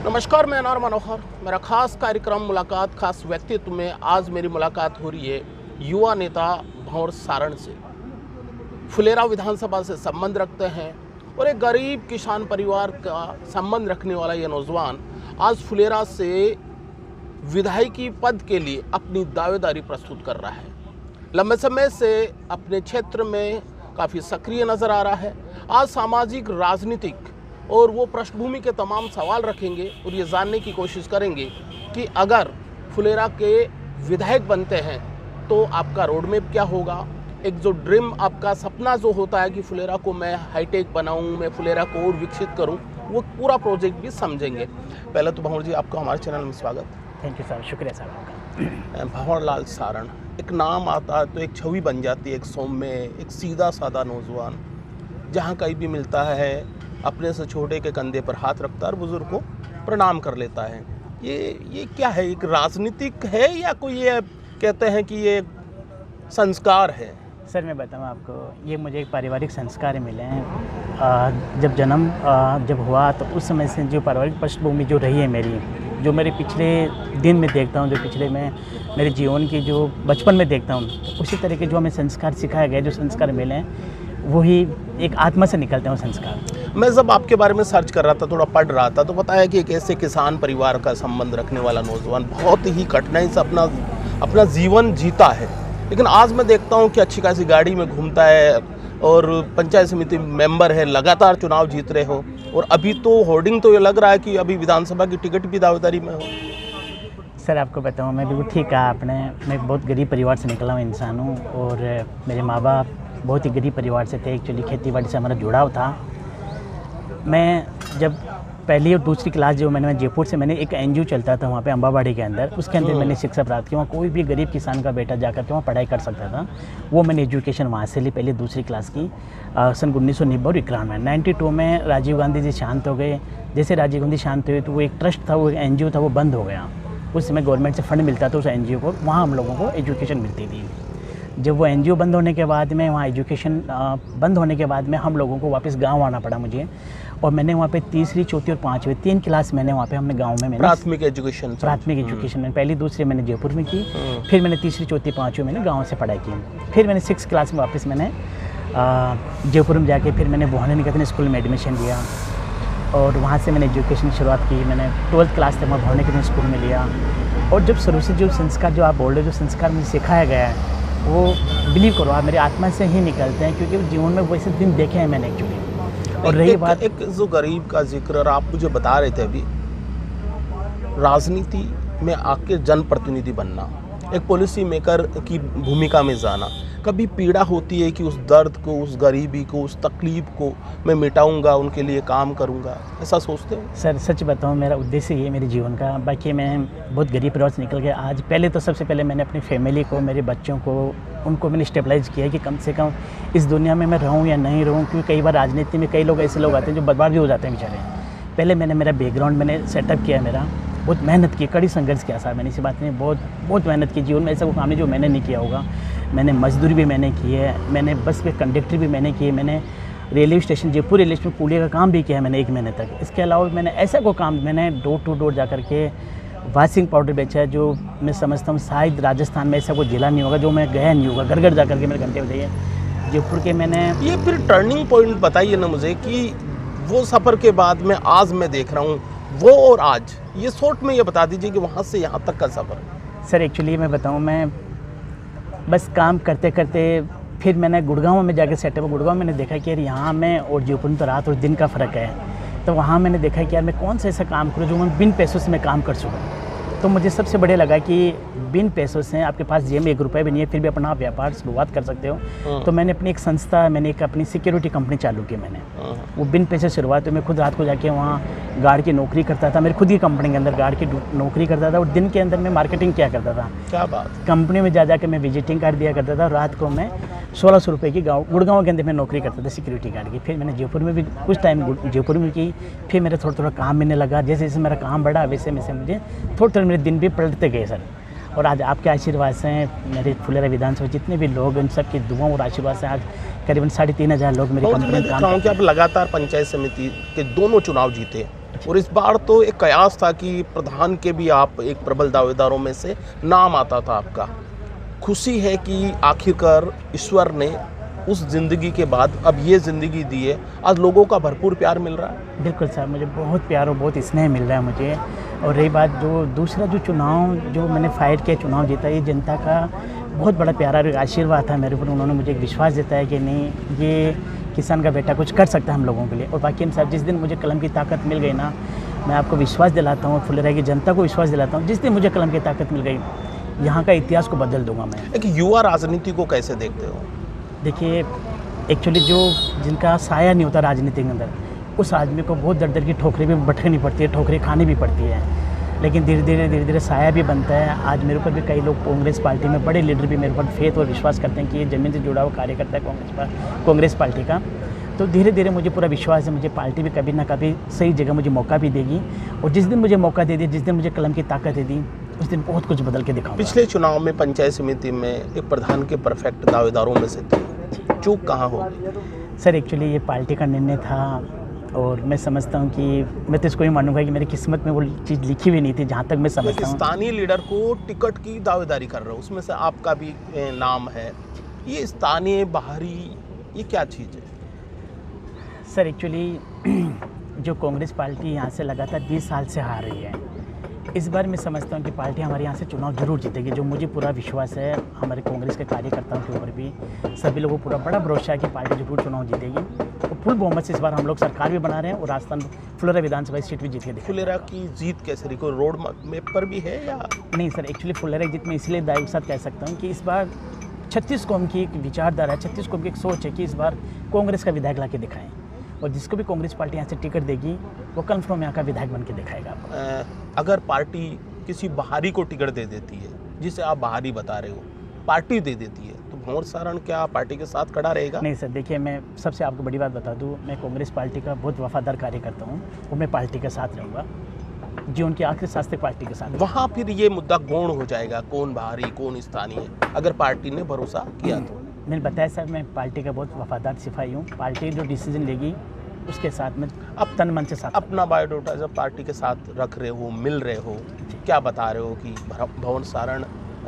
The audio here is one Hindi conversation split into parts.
नमस्कार, मैं अनार मनोहर। मेरा खास कार्यक्रम मुलाकात खास व्यक्तित्व में आज मेरी मुलाकात हो रही है युवा नेता भंवर सारण से। फुलेरा विधानसभा से संबंध रखते हैं और एक गरीब किसान परिवार का संबंध रखने वाला ये नौजवान आज फुलेरा से विधायकी पद के लिए अपनी दावेदारी प्रस्तुत कर रहा है। लंबे समय से अपने क्षेत्र में काफ़ी सक्रिय नज़र आ रहा है। आज सामाजिक, राजनीतिक और वो पृष्ठभूमि के तमाम सवाल रखेंगे और ये जानने की कोशिश करेंगे कि अगर फुलेरा के विधायक बनते हैं तो आपका रोड मैप क्या होगा। एक जो ड्रीम, आपका सपना जो होता है कि फुलेरा को मैं हाईटेक बनाऊं, मैं फुलेरा को और विकसित करूं, वो पूरा प्रोजेक्ट भी समझेंगे। पहले तो भंवर जी, आपका हमारे चैनल में स्वागत। थैंक यू सर, शुक्रिया सर आपका। भंवर लाल सारण, एक नाम आता है तो एक छवि बन जाती है, एक सौम्य, एक सीधा साधा नौजवान, जहाँ कहीं भी मिलता है अपने से छोटे के कंधे पर हाथ रखता है और बुजुर्ग को प्रणाम कर लेता है। ये क्या है? एक राजनीतिक है या कोई ये कहते हैं कि ये संस्कार है? सर मैं बताऊं आपको, ये मुझे एक पारिवारिक संस्कार मिले हैं। जब जन्म जब हुआ तो उस समय से जो पारिवारिक पृष्ठभूमि जो रही है मेरी, जो मेरे पिछले दिन में देखता हूँ, जो पिछले में मेरे जीवन की जो बचपन में देखता हूँ, तो उसी तरह के जो हमें संस्कार सिखाया गया, जो संस्कार मिले हैं, वही एक आत्मा से निकलते हैं वो संस्कार। मैं जब आपके बारे में सर्च कर रहा था, थोड़ा पढ़ रहा था, तो बताया कि एक ऐसे किसान परिवार का संबंध रखने वाला नौजवान बहुत ही कठिनाई से अपना जीवन जीता है, लेकिन आज मैं देखता हूँ कि अच्छी खासी गाड़ी में घूमता है और पंचायत समिति मेंबर है, लगातार चुनाव जीत रहे हो, और अभी तो होर्डिंग तो ये लग रहा है कि अभी विधानसभा की टिकट भी दावेदारी में हो। सर आपको बताऊँ, मैं बिल्कुल ठीक कहा आपने। मैं बहुत गरीब परिवार से निकला हुआ इंसान हूँ और मेरे माँ बाप बहुत ही गरीब परिवार से थे। एक्चुअली खेती बाड़ी से हमारा जुड़ाव था। मैं जब पहली और दूसरी क्लास जो मैंने जयपुर से, मैंने एक एनजीओ चलता था वहाँ पे अम्बाबाड़ी के अंदर, उसके अंदर मैंने शिक्षा प्राप्त की। वहाँ कोई भी गरीब किसान का बेटा जाकर के वहाँ पढ़ाई कर सकता था। वो मैंने एजुकेशन वहाँ से ली, पहले दूसरी क्लास की। सन 1991 92 में राजीव गांधी जी शांत हो गए। जैसे राजीव गांधी शांत हुए तो वो एक ट्रस्ट था, वो एक एनजीओ था, वो बंद हो गया। उस समय गवर्नमेंट से फंड मिलता था उस एनजीओ को, वहाँ हम लोगों को एजुकेशन मिलती थी। जब वो एनजीओ बंद होने के बाद में, वहाँ एजुकेशन बंद होने के बाद में हम लोगों को वापस गांव आना पड़ा मुझे, और मैंने वहाँ पे तीसरी, चौथी और पाँचवीं 3 क्लास मैंने वहाँ पे हमने गांव में मैंने प्राथमिक एजुकेशन मैंने पहली दूसरी मैंने जयपुर में की। फिर मैंने तीसरी, चौथी, पाँचवीं मैंने गाँव से पढ़ाई की। फिर मैंने 6th क्लास में वापस मैंने जयपुर में जाके फिर मैंने भवानी निकेतन स्कूल में एडमिशन लिया और वहाँ से मैंने एजुकेशन की शुरुआत की। मैंने 12th क्लास तक मैं भवानी निकेतन स्कूल में लिया। और जब शुरू से जो संस्कार जो आप बोल रहे हो, जो संस्कार मुझे सिखाया गया है, वो बिलीव करो आप मेरी आत्मा से ही निकलते हैं, क्योंकि जीवन में वैसे दिन देखे हैं मैंने एक्चुअली। और रही बात एक जो गरीब का जिक्र, और आप मुझे बता रहे थे अभी, राजनीति में आके जनप्रतिनिधि बनना, एक पॉलिसी मेकर की भूमिका में जाना, कभी पीड़ा होती है कि उस दर्द को, उस गरीबी को, उस तकलीफ को मैं मिटाऊंगा, उनके लिए काम करूंगा, ऐसा सोचते हो? सर सच बताऊं, मेरा उद्देश्य ये मेरे जीवन का, बाकी मैं बहुत गरीब परिवार से निकल गया। आज पहले तो सबसे पहले मैंने अपनी फैमिली को, मेरे बच्चों को, उनको मैंने स्टेबलाइज किया कि कम से कम इस दुनिया में मैं रहूँ या नहीं रहूँ, क्योंकि कई बार राजनीति में कई लोग ऐसे लोग आते हैं जो बर्बाद भी हो जाते हैं बेचारे। पहले मैंने मेरा बैकग्राउंड मैंने सेटअप किया, मेरा बहुत मेहनत की, कड़ी संघर्ष किया सर मैंने, इसी बात नहीं, बहुत मेहनत की। जीवन में ऐसा कोई काम है जो मैंने नहीं किया होगा। मैंने मजदूरी भी मैंने की है, मैंने बस पे कंडक्टर भी मैंने की है, मैंने railway station, Jaipur railway station पुलिया का काम भी किया है मैंने 1 महीने तक। इसके अलावा मैंने ऐसा कोई काम, मैंने डोर टू डोर जा करके वॉशिंग पाउडर बेचा है, जो मैं समझता हूँ शायद राजस्थान में ऐसा कोई जिला नहीं होगा जो मैं गया नहीं होगा। घर घर जा करके मेरे घंटे बजाइए जयपुर के मैंने। ये फिर टर्निंग पॉइंट बताइए ना मुझे, कि वो सफ़र के बाद में आज मैं देख रहा हूँ वो और आज, ये शॉर्ट में ये बता दीजिए कि वहाँ से यहाँ तक का सफ़र। सर एक्चुअली मैं बताऊँ, मैं बस काम करते करते फिर मैंने गुड़गांव में जाके सेटअप, गुड़गांव मैंने देखा कि यार यहाँ में और जयपुर में तो रात और दिन का फ़र्क है। तो वहाँ मैंने देखा कि यार मैं कौन सा ऐसा काम करूँ जो मैं बिन पैसों से मैं काम कर सकूँ। तो मुझे सबसे बढ़िया लगा कि बिन पैसों से, आपके पास जेब में 1 रुपये भी नहीं है, फिर भी अपना आप व्यापार शुरुआत कर सकते हो। तो मैंने अपनी एक संस्था, मैंने एक अपनी सिक्योरिटी कंपनी चालू की मैंने। वो बिन पैसे शुरुआत हुई। मैं खुद रात को जाके वहाँ गार्ड की नौकरी करता था, मेरी खुद की कंपनी के अंदर गार्ड की नौकरी करता था, और दिन के अंदर मैं मार्केटिंग किया करता था। क्या बात! कंपनी में जा के मैं विजिटिंग कार्ड दिया करता था। रात को मैं 1600 रुपये की गुड़गांव के अंदर मैं नौकरी करता था सिक्योरिटी गार्ड की। फिर मैंने जयपुर में भी कुछ टाइम जयपुर में की। फिर मेरा थोड़ा काम मिलने लगा। जैसे जैसे मेरा काम बढ़ा वैसे वैसे मुझे थोड़े मेरे दिन भी पलटते गए सर। और आज आपके आशीर्वाद से, मेरे फुलेरा विधानसभा जितने भी लोग, उन सब की दुआ और आशीर्वाद से आज करीबन 3500 लोग मेरी कंपनी में काम। कि आप लगातार पंचायत समिति के दोनों चुनाव जीते, और इस बार तो एक कयास था कि प्रधान के भी आप एक प्रबल दावेदारों में से नाम आता था आपका। खुशी है कि आखिरकार ईश्वर ने उस ज़िंदगी के बाद अब ये ज़िंदगी दी है, आज लोगों का भरपूर प्यार मिल रहा है। बिल्कुल सर, मुझे बहुत प्यार और बहुत स्नेह मिल रहा है मुझे। और रही बात जो दूसरा जो चुनाव जो मैंने फाइट किया, चुनाव जीता, ये जनता का बहुत बड़ा प्यारा और आशीर्वाद था मेरे ऊपर। उन्होंने मुझे एक विश्वास जताया कि नहीं, ये किसान का बेटा कुछ कर सकता है हम लोगों के लिए। और बाकी साहब, जिस दिन मुझे कलम की ताकत मिल गई ना, मैं आपको विश्वास दिलाता हूँ, फुलेरा की जनता को विश्वास दिलाता हूँ, जिस दिन मुझे कलम की ताकत मिल गई, यहाँ का इतिहास को बदल दूंगा मैं। एक युवा राजनीति को कैसे देखते हो? देखिए, एक्चुअली जो जिनका साया नहीं होता राजनीति के अंदर, उस आदमी को बहुत दर दर की ठोकरें भी भटकनी पड़ती है, ठोकरें खानी भी पड़ती है, लेकिन धीरे धीरे साया भी बनता है। आज मेरे ऊपर भी कई लोग कांग्रेस पार्टी में, बड़े लीडर भी मेरे ऊपर फेथ और विश्वास करते हैं कि ये ज़मीन से जुड़ा हुआ कार्यकर्ता है कांग्रेस पार्टी का। तो धीरे धीरे मुझे पूरा विश्वास है, मुझे पार्टी भी कभी ना कभी सही जगह मुझे मौका भी देगी। और जिस दिन मुझे मौका दे दी, जिस दिन मुझे कलम की ताकत दे दी, उस दिन बहुत कुछ बदल के दिखाऊंगा। पिछले चुनाव में पंचायत समिति में एक प्रधान के परफेक्ट दावेदारों में से थे, चूक कहाँ होगी? सर, एक्चुअली ये पार्टी का निर्णय था और मैं समझता हूँ कि मैं तो इसको ही मानूंगा कि मेरी किस्मत में वो चीज़ लिखी हुई नहीं थी, जहाँ तक मैं समझता हूँ। स्थानीय लीडर को टिकट की दावेदारी कर रहे हो, उसमें से आपका भी नाम है। ये स्थानीय बाहरी, ये क्या चीज़ है? सर, एक्चुअली जो कांग्रेस पार्टी यहाँ से लगातार 20 साल से हार रही है, इस बार मैं समझता हूँ कि पार्टी हमारे यहाँ से चुनाव जरूर जीतेगी, जो मुझे पूरा विश्वास है। हमारे कांग्रेस के कार्यकर्ताओं के ऊपर भी, सभी लोगों को पूरा बड़ा भरोसा है कि पार्टी जरूर चुनाव जीतेगी। और फुल बहुमत से इस बार हम लोग सरकार भी बना रहे हैं और राजस्थान फुलेरा विधानसभा सीट भी जीत के दिखाएंगे। फुलेरा की जीत कैसे रही? कोई रोड मैप पर भी है या नहीं? सर, एक्चुअली फुलेरा की जीत मैं इसलिए दावे के साथ कह सकता हूँ कि इस बार 36 कौम की एक विचारधारा है, 36 कौम की एक सोच है कि इस बार कांग्रेस का विधायक ला के दिखाएं, और जिसको भी कांग्रेस पार्टी यहाँ से टिकट देगी वो कन्फर्म यहाँ का विधायक बन के दिखाएगा आपको। अगर पार्टी किसी बाहरी को टिकट दे देती है, जिसे आप बाहरी बता रहे हो, पार्टी दे देती है, तो भंवर सारण क्या पार्टी के साथ खड़ा रहेगा? नहीं सर, देखिए, मैं सबसे आपको बड़ी बात बता दूं, मैं कांग्रेस पार्टी का बहुत वफादार कार्यकर्ता हूं और मैं पार्टी के साथ रहूँगा, जी, उनकी आखिरी सांस तक पार्टी के साथ। वहाँ फिर ये मुद्दा गौण हो जाएगा, कौन बाहरी कौन स्थानीय, अगर पार्टी ने भरोसा किया तो। मैंने बताया सर, मैं पार्टी का बहुत वफादार सिपाही हूँ। पार्टी जो डिसीजन लेगी उसके साथ में अब तन मन से साथ। अपना बायोडाटा जब पार्टी के साथ रख रहे हो, मिल रहे हो, क्या बता रहे हो कि भंवर सारण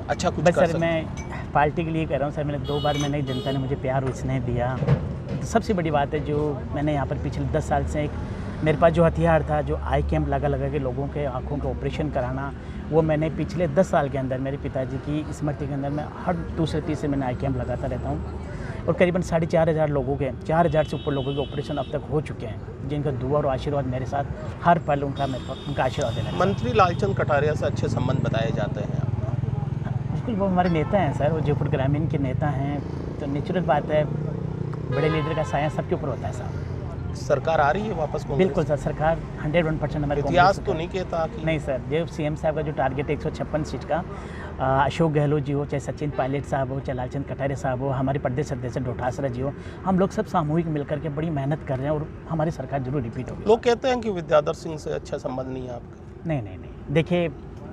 अच्छा कुछ बस कर सर, मैं पार्टी के लिए कह रहा हूँ सर, मैंने 2 बार मैंने जनता ने मुझे प्यार और स्नेह दिया। तो सबसे बड़ी बात है, जो मैंने यहाँ पर पिछले 10 साल से एक मेरे पास जो हथियार था, जो आई कैंप लगा के लोगों के आँखों का ऑपरेशन कराना, वो मैंने पिछले 10 साल के अंदर मेरे पिताजी की स्मृति के अंदर मैं हर दूसरे तीसरे मैंने आई कैंप लगाता रहता हूँ। और करीबन 4,500 लोगों के, 4,000 से ऊपर लोगों के ऑपरेशन अब तक हो चुके हैं, जिनका दुआ और आशीर्वाद मेरे साथ हर पल उनका आशीर्वाद देना। मंत्री लालचंद कटारिया से अच्छे संबंध बताए जाते हैं? बिल्कुल, वो हमारे नेता हैं सर, वो जयपुर ग्रामीण के नेता हैं, तो नेचुरल बात है, बड़े लीडर का साया सबके ऊपर होता है साहब। सरकार आ रही है वापस कांग्रेस? बिल्कुल सर, सरकार 101% हमारे इतिहास तो नहीं कहता कि नहीं सर, जो सीएम साहब का जो टारगेट है 156 सीट का, अशोक गहलोत जी हो, चाहे सचिन पायलट साहब हो, चाहे लालचंद कटारिया साहब हो, हमारे प्रदेश अध्यक्ष डोटासरा जी हो, हम लोग सब सामूहिक मिलकर के बड़ी मेहनत कर रहे हैं और हमारी सरकार जरूर रिपीट होगी। लोग कहते हैं कि विद्याधर सिंह से अच्छा संबंध नहीं है आपका। नहीं, देखिए,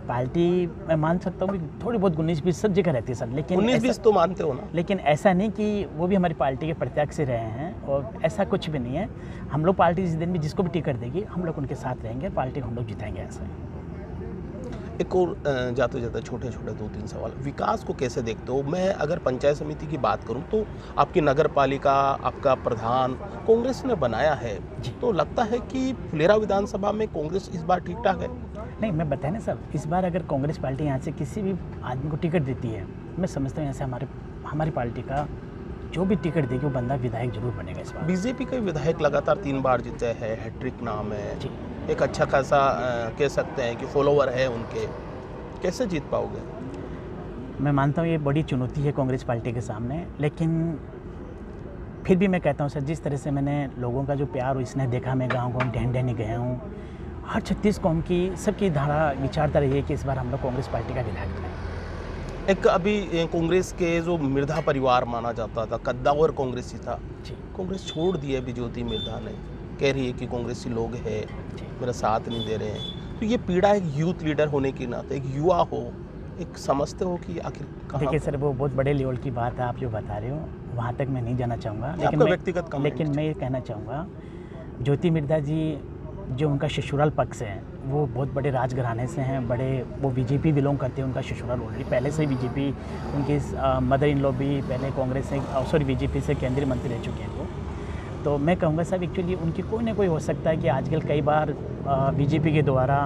पार्टी मैं मान सकता हूँ कि थोड़ी बहुत 19-20 सब जगह रहती है सर, लेकिन 19-20 तो मानते हो ना? लेकिन ऐसा नहीं कि वो भी हमारी पार्टी के प्रत्यक्ष से रहे हैं, और ऐसा कुछ भी नहीं है। हम लोग पार्टी जिस दिन भी जिसको भी टिकट देगी, हम लोग उनके साथ रहेंगे, पार्टी को हम लोग जिताएंगे। ऐसा एक और जाते जाते छोटे 2-3 सवाल, विकास को कैसे देखते हो? मैं अगर पंचायत समिति की बात करूं तो आपकी नगर पालिका, आपका प्रधान कांग्रेस ने बनाया है, तो लगता है कि फुलेरा विधानसभा में कांग्रेस इस बार ठीक ठाक है? नहीं, मैं बताया ना सर, इस बार अगर कांग्रेस पार्टी यहाँ से किसी भी आदमी को टिकट देती है, मैं समझता हूँ यहाँ से हमारी पार्टी का जो भी टिकट देगी वो बंदा विधायक जरूर बनेगा इस बार। बीजेपी के विधायक लगातार 3 बार जीते हैं, हैट्रिक नाम है, एक अच्छा खासा कह सकते हैं कि फॉलोवर है उनके, कैसे जीत पाओगे? मैं मानता हूँ ये बड़ी चुनौती है कांग्रेस पार्टी के सामने, लेकिन फिर भी मैं कहता हूँ सर, जिस तरह से मैंने लोगों का जो प्यार और स्नेह देखा, मैं गाँव ढहन ढहनी गया हूँ, हर 36 कौम की सबकी धारा विचारधारा रही है कि इस बार हम लोग कांग्रेस पार्टी का विधायक बनाएं। एक अभी कांग्रेस के जो मिर्धा परिवार माना जाता था, कद्दावर कांग्रेसी था, कांग्रेस छोड़ दी है बिजोती मिर्धा ने, कह रही है कि कांग्रेसी लोग हैं मेरा साथ नहीं दे रहे हैं। तो ये पीड़ा एक यूथ लीडर होने के नाते, एक युवा हो, एक समझते हो कि आखिर देखिए सर, वो बहुत बड़े लेवल की बात है आप जो बता रहे हो, वहाँ तक मैं नहीं जाना चाहूँगा, लेकिन मैं व्यक्तिगत लेकिन मैं ये कहना चाहूँगा, ज्योति मिर्धा जी जो उनका ससुराल पक्ष है वो बहुत बड़े राजघराने से हैं, बड़े वो बीजेपी बिलोंग करते हैं। उनका ससुराल ऑलरेडी पहले से बीजेपी, उनकी मदर इन लॉ भी पहले कांग्रेस से सॉरी बीजेपी से केंद्रीय मंत्री रह चुके हैं वो। तो मैं कहूँगा साहब एक्चुअली उनकी कोई ना कोई हो सकता है कि आजकल कई बार बीजेपी के द्वारा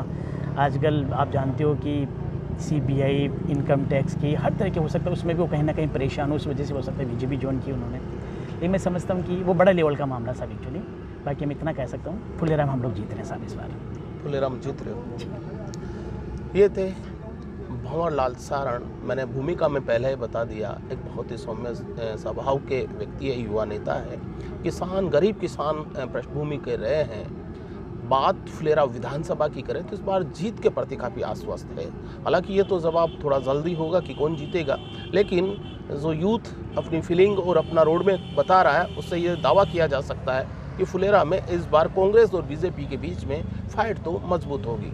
आजकल आप जानते हो कि सीबीआई, इनकम टैक्स की हर तरह के हो सकता है, उसमें भी वो कहीं ना कहीं परेशान हो, उस वजह से हो सकता है बीजेपी ज्वाइन की उन्होंने। लेकिन मैं समझता हूँ कि वो बड़ा लेवल का मामला साहब एक्चुअली। बाकी मैं इतना कह सकता हूँ फुलेराम हम लोग जीत रहे हैं साहब इस बार। फुलेराम जीत रहे हो। ये थे भंवर लाल सारण। मैंने भूमिका में पहले ही बता दिया, एक बहुत ही सौम्य स्वभाव के व्यक्ति है, युवा नेता है, किसान, गरीब किसान पृष्ठभूमि के रहे हैं। बात फुलेरा विधानसभा की करें तो इस बार जीत के प्रति काफ़ी आश्वस्त है। हालांकि ये तो जवाब थोड़ा जल्दी होगा कि कौन जीतेगा, लेकिन जो यूथ अपनी फीलिंग और अपना रोड में बता रहा है उससे ये दावा किया जा सकता है कि फुलेरा में इस बार कांग्रेस और बीजेपी के बीच में फाइट तो मजबूत होगी।